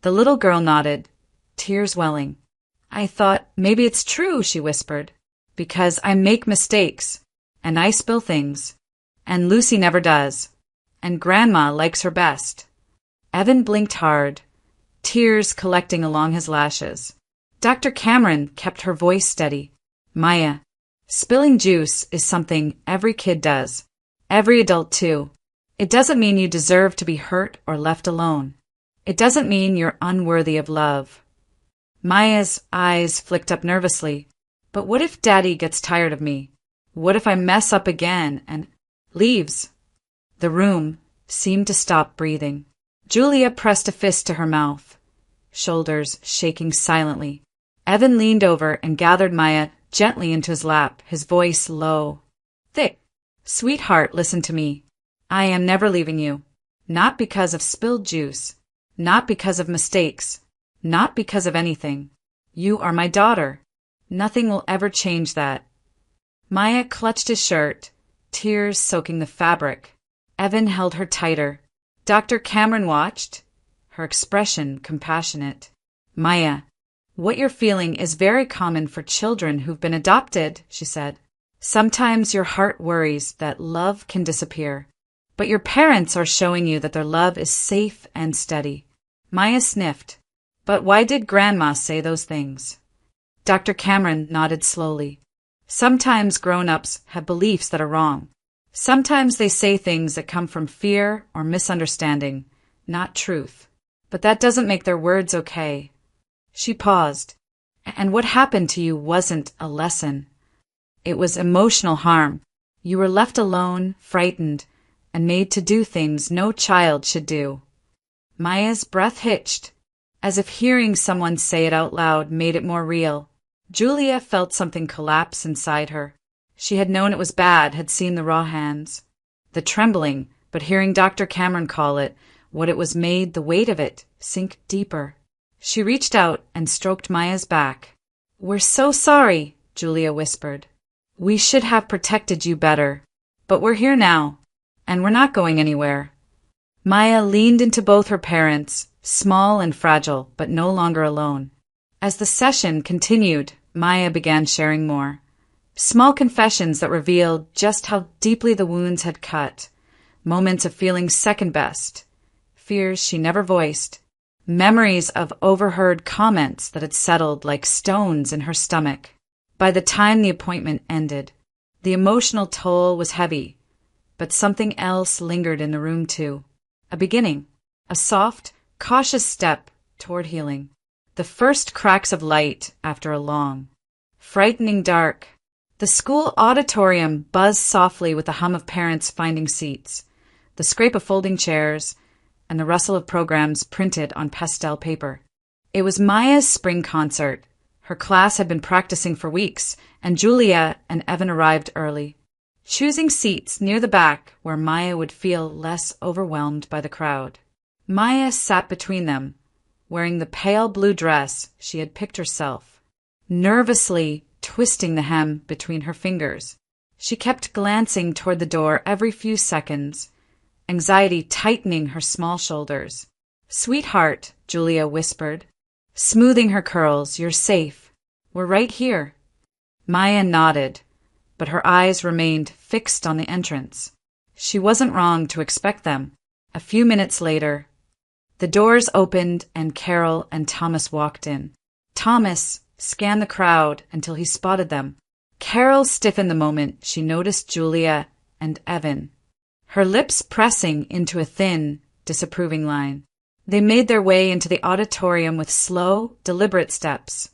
The little girl nodded, tears welling. "I thought maybe it's true," she whispered, "because I make mistakes, and I spill things, and Lucy never does, and Grandma likes her best." Evan blinked hard, tears collecting along his lashes. Dr. Cameron kept her voice steady. "Maya, spilling juice is something every kid does. Every adult too. It doesn't mean you deserve to be hurt or left alone. It doesn't mean you're unworthy of love." Maya's eyes flicked up nervously. "But what if Daddy gets tired of me? What if I mess up again and leaves?" The room seemed to stop breathing. Julia pressed a fist to her mouth, shoulders shaking silently. Evan leaned over and gathered Maya gently into his lap, his voice low. "Thick. Sweetheart, listen to me. I am never leaving you. Not because of spilled juice. Not because of mistakes. Not because of anything. You are my daughter. Nothing will ever change that." Maya clutched his shirt, tears soaking the fabric. Evan held her tighter. Dr. Cameron watched, her expression compassionate. "Maya, what you're feeling is very common for children who've been adopted," she said. "Sometimes your heart worries that love can disappear, but your parents are showing you that their love is safe and steady." Maya sniffed. "But why did Grandma say those things?" Dr. Cameron nodded slowly. "Sometimes grown-ups have beliefs that are wrong. Sometimes they say things that come from fear or misunderstanding, not truth. But that doesn't make their words okay." She paused. "And what happened to you wasn't a lesson. It was emotional harm. You were left alone, frightened, and made to do things no child should do." Maya's breath hitched, as if hearing someone say it out loud made it more real. Julia felt something collapse inside her. She had known it was bad, had seen the raw hands, the trembling, but hearing Dr. Cameron call it what it was made the weight of it sink deeper. She reached out and stroked Maya's back. "We're so sorry," Julia whispered. "We should have protected you better. But we're here now, and we're not going anywhere." Maya leaned into both her parents, small and fragile, but no longer alone. As the session continued, Maya began sharing more. Small confessions that revealed just how deeply the wounds had cut, moments of feeling second best, fears she never voiced, memories of overheard comments that had settled like stones in her stomach. By the time the appointment ended, the emotional toll was heavy, but something else lingered in the room too. A beginning, a soft, cautious step toward healing. The first cracks of light after a long, frightening dark. The school auditorium buzzed softly with the hum of parents finding seats, the scrape of folding chairs, and the rustle of programs printed on pastel paper. It was Maya's spring concert. Her class had been practicing for weeks, and Julia and Evan arrived early. choosing seats near the back where Maya would feel less overwhelmed by the crowd. Maya sat between them, wearing the pale blue dress she had picked herself, nervously twisting the hem between her fingers. She kept glancing toward the door every few seconds, anxiety tightening her small shoulders. "Sweetheart," Julia whispered, smoothing her curls, "you're safe. We're right here." Maya nodded, but her eyes remained fixed on the entrance. She wasn't wrong to expect them. A few minutes later, the doors opened and Carol and Thomas walked in. Thomas scanned the crowd until he spotted them. Carol stiffened the moment she noticed Julia and Evan, her lips pressing into a thin, disapproving line. They made their way into the auditorium with slow, deliberate steps,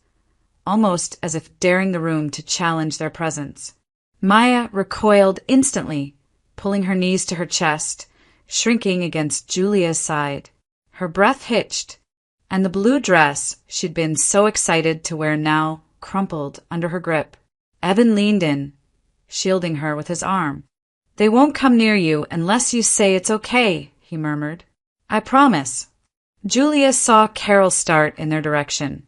almost as if daring the room to challenge their presence. Maya recoiled instantly, pulling her knees to her chest, shrinking against Julia's side. Her breath hitched, and the blue dress she'd been so excited to wear now crumpled under her grip. Evan leaned in, shielding her with his arm. "They won't come near you unless you say it's okay," he murmured. "I promise." Julia saw Carol start in their direction,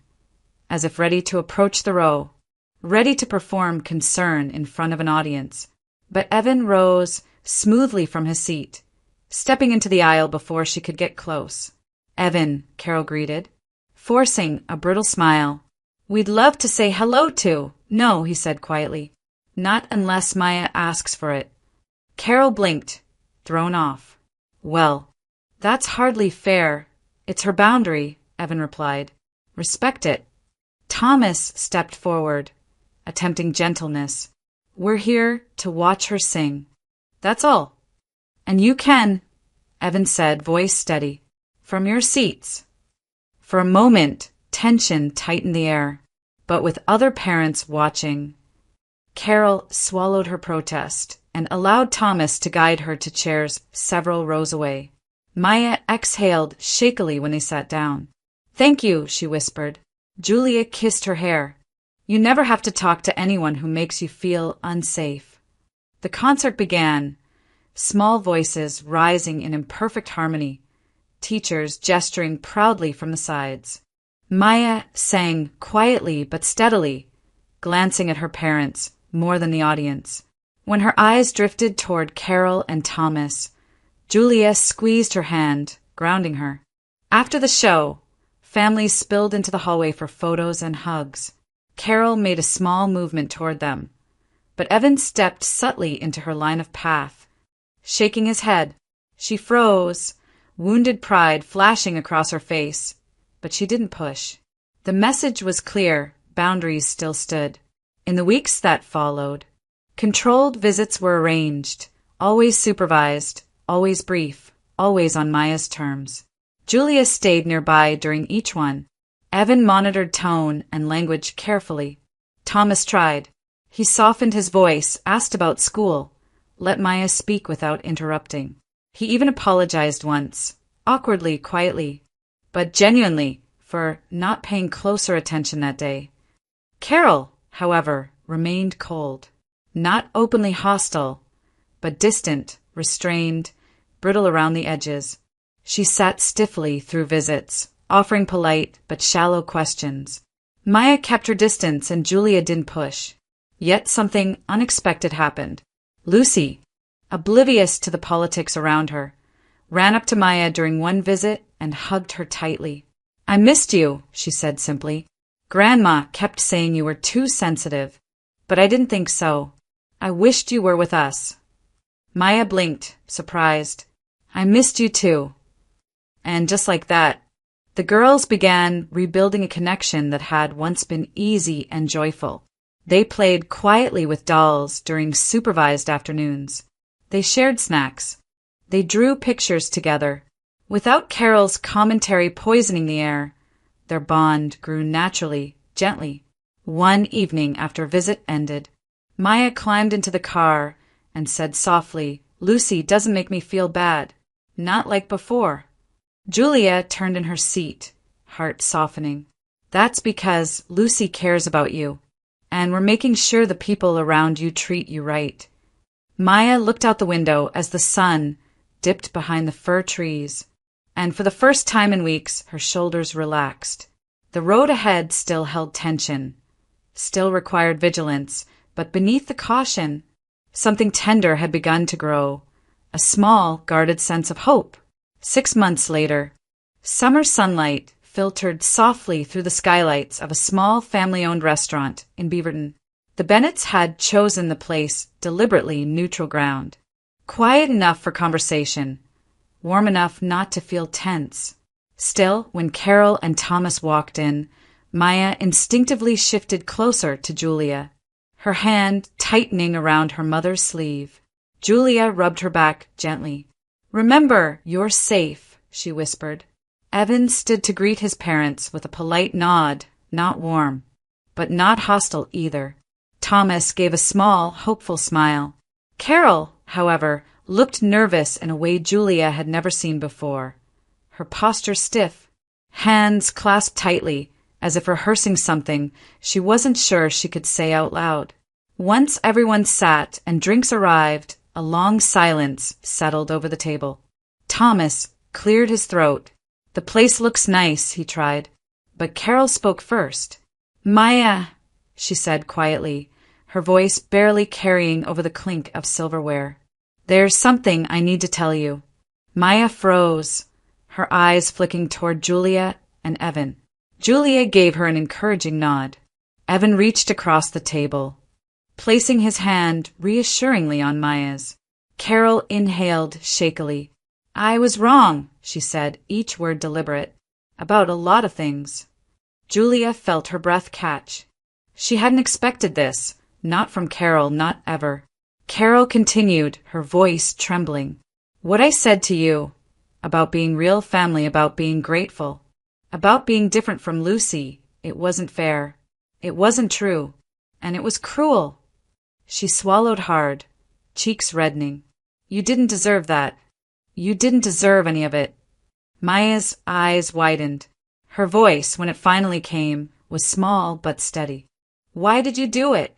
as if ready to approach the row, ready to perform concern in front of an audience. But Evan rose smoothly from his seat, stepping into the aisle before she could get close. "Evan," Carol greeted, forcing a brittle smile. "We'd love to say hello to." "No," he said quietly. "Not unless Maya asks for it." Carol blinked, thrown off. "Well, that's hardly fair. It's her boundary," Evan replied. "Respect it." Thomas stepped forward, attempting gentleness. "We're here to watch her sing. That's all." "And you can," Evan said, voice steady, "from your seats." For a moment, tension tightened the air, but with other parents watching, Carol swallowed her protest and allowed Thomas to guide her to chairs several rows away. Maya exhaled shakily when they sat down. "Thank you," she whispered. Julia kissed her hair. "You never have to talk to anyone who makes you feel unsafe." The concert began, small voices rising in imperfect harmony, teachers gesturing proudly from the sides. Maya sang quietly but steadily, glancing at her parents more than the audience. When her eyes drifted toward Carol and Thomas, Julia squeezed her hand, grounding her. After the show, families spilled into the hallway for photos and hugs. Carol made a small movement toward them, but Evan stepped subtly into her line of path. Shaking his head, she froze, wounded pride flashing across her face, but she didn't push. The message was clear, boundaries still stood. In the weeks that followed, controlled visits were arranged, always supervised, always brief, always on Maya's terms. Julia stayed nearby during each one. Evan monitored tone and language carefully. Thomas tried. He softened his voice, asked about school, let Maya speak without interrupting. He even apologized once, awkwardly, quietly, but genuinely, for not paying closer attention that day. Carol, however, remained cold. Not openly hostile, but distant, restrained, brittle around the edges. She sat stiffly through visits, offering polite but shallow questions. Maya kept her distance and Julia didn't push. Yet something unexpected happened. Lucy, oblivious to the politics around her, ran up to Maya during one visit and hugged her tightly. "I missed you," she said simply. "Grandma kept saying you were too sensitive, but I didn't think so. I wished you were with us." Maya blinked, surprised. "I missed you too." And just like that, the girls began rebuilding a connection that had once been easy and joyful. They played quietly with dolls during supervised afternoons. They shared snacks. They drew pictures together. Without Carol's commentary poisoning the air, their bond grew naturally, gently. One evening after a visit ended, Maya climbed into the car and said softly, "Lucy doesn't make me feel bad. Not like before." Julia turned in her seat, heart softening. "That's because Lucy cares about you, and we're making sure the people around you treat you right." Maya looked out the window as the sun dipped behind the fir trees, and for the first time in weeks, her shoulders relaxed. The road ahead still held tension, still required vigilance, but beneath the caution, something tender had begun to grow, a small, guarded sense of hope. 6 months later, summer sunlight filtered softly through the skylights of a small family-owned restaurant in Beaverton. The Bennets had chosen the place deliberately neutral ground, quiet enough for conversation, warm enough not to feel tense. Still, when Carol and Thomas walked in, Maya instinctively shifted closer to Julia, her hand tightening around her mother's sleeve. Julia rubbed her back gently. "Remember, you're safe," she whispered. Evan stood to greet his parents with a polite nod, not warm, but not hostile either. Thomas gave a small, hopeful smile. Carol, however, looked nervous in a way Julia had never seen before, her posture stiff, hands clasped tightly, as if rehearsing something she wasn't sure she could say out loud. Once everyone sat and drinks arrived, a long silence settled over the table. Thomas cleared his throat. "The place looks nice," he tried, but Carol spoke first. "Maya," she said quietly, her voice barely carrying over the clink of silverware. "There's something I need to tell you." Maya froze, her eyes flicking toward Julia and Evan. Julia gave her an encouraging nod. Evan reached across the table, placing his hand reassuringly on Maya's. Carol inhaled shakily. "I was wrong," she said, each word deliberate, "about a lot of things." Julia felt her breath catch. She hadn't expected this, not from Carol, not ever. Carol continued, her voice trembling. "What I said to you, about being real family, about being grateful, about being different from Lucy, it wasn't fair. It wasn't true. And it was cruel." She swallowed hard, cheeks reddening. "You didn't deserve that. You didn't deserve any of it." Maya's eyes widened. Her voice, when it finally came, was small but steady. "Why did you do it?"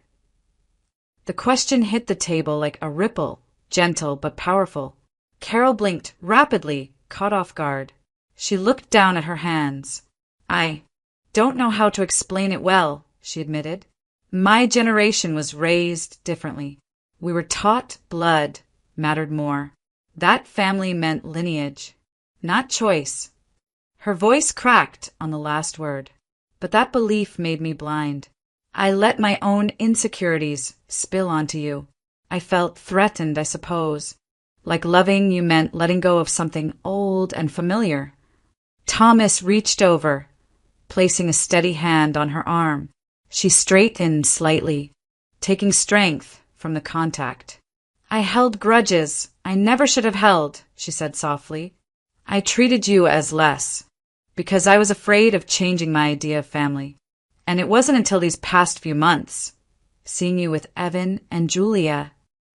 The question hit the table like a ripple, gentle but powerful. Carol blinked rapidly, caught off guard. She looked down at her hands. "I don't know how to explain it well," she admitted. "My generation was raised differently. We were taught blood mattered more. That family meant lineage, not choice." Her voice cracked on the last word. "But that belief made me blind. I let my own insecurities spill onto you. I felt threatened, I suppose. Like loving you meant letting go of something old and familiar." Thomas reached over, placing a steady hand on her arm. She straightened slightly, taking strength from the contact. "I held grudges I never should have held," she said softly. "I treated you as less, because I was afraid of changing my idea of family. And it wasn't until these past few months, seeing you with Evan and Julia,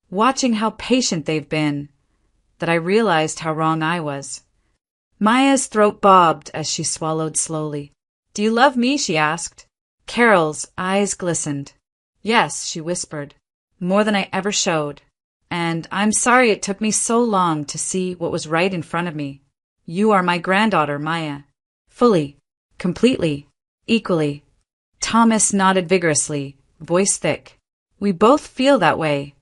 watching how patient they've been, that I realized how wrong I was." Maya's throat bobbed as she swallowed slowly. "Do you love me?" she asked. Carol's eyes glistened. "Yes," she whispered, "more than I ever showed. And I'm sorry it took me so long to see what was right in front of me. You are my granddaughter, Maya. Fully, completely, equally." Thomas nodded vigorously, voice thick. "We both feel that way."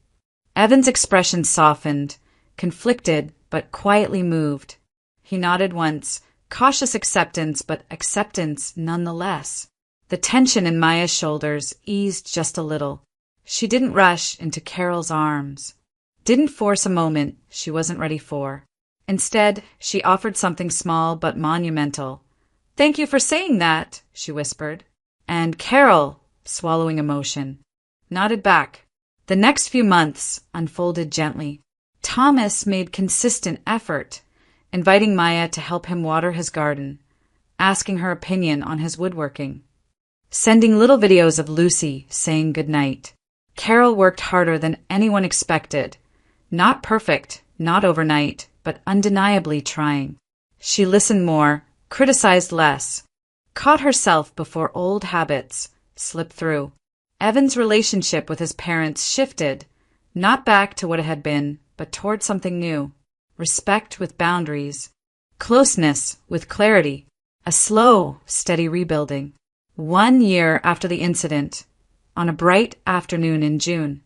Evan's expression softened, conflicted but quietly moved. He nodded once, cautious acceptance, but acceptance nonetheless. The tension in Maya's shoulders eased just a little. She didn't rush into Carol's arms, didn't force a moment she wasn't ready for. Instead, she offered something small but monumental. "Thank you for saying that," she whispered. And Carol, swallowing emotion, nodded back. The next few months unfolded gently. Thomas made consistent effort, inviting Maya to help him water his garden, asking her opinion on his woodworking, sending little videos of Lucy saying goodnight. Carol worked harder than anyone expected. Not perfect, not overnight, but undeniably trying. She listened more, criticized less, caught herself before old habits slipped through. Evan's relationship with his parents shifted, Not back to what it had been, but toward something new. Respect with boundaries. Closeness with clarity. A slow, steady rebuilding. 1 year after the incident, on a bright afternoon in June,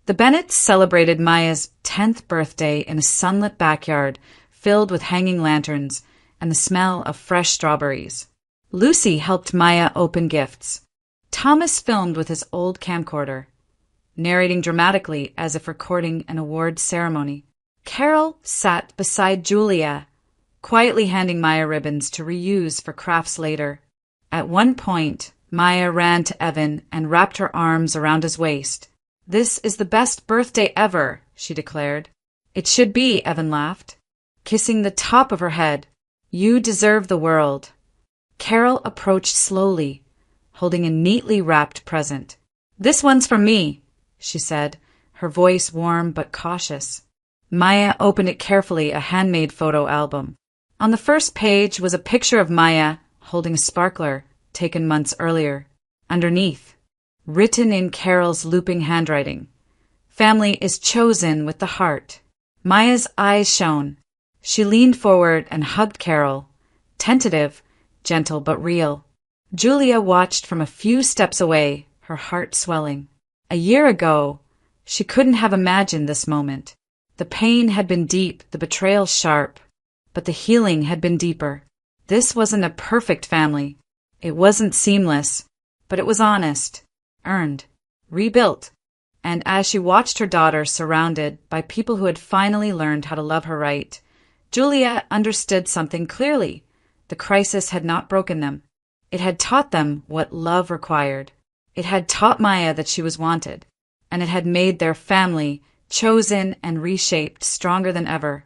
the Bennetts celebrated Maya's 10th birthday in a sunlit backyard filled with hanging lanterns and the smell of fresh strawberries. Lucy helped Maya open gifts. Thomas filmed with his old camcorder, narrating dramatically as if recording an award ceremony. Carol sat beside Julia, quietly handing Maya ribbons to reuse for crafts later. At one point, Maya ran to Evan and wrapped her arms around his waist. "This is the best birthday ever," she declared. "It should be," Evan laughed, kissing the top of her head. "You deserve the world." Carol approached slowly, holding a neatly wrapped present. "This one's from me," she said, her voice warm but cautious. Maya opened it carefully, a handmade photo album. On the first page was a picture of Maya holding a sparkler taken months earlier. Underneath, written in Carol's looping handwriting, "Family is chosen with the heart." Maya's eyes shone. She leaned forward and hugged Carol, tentative, gentle but real. Julia watched from a few steps away, her heart swelling. A year ago, she couldn't have imagined this moment. The pain had been deep, the betrayal sharp, but the healing had been deeper. This wasn't a perfect family. It wasn't seamless, but it was honest, earned, rebuilt. And as she watched her daughter surrounded by people who had finally learned how to love her right, Julia understood something clearly. The crisis had not broken them. It had taught them what love required. It had taught Maya that she was wanted, and it had made their family chosen and reshaped stronger than ever.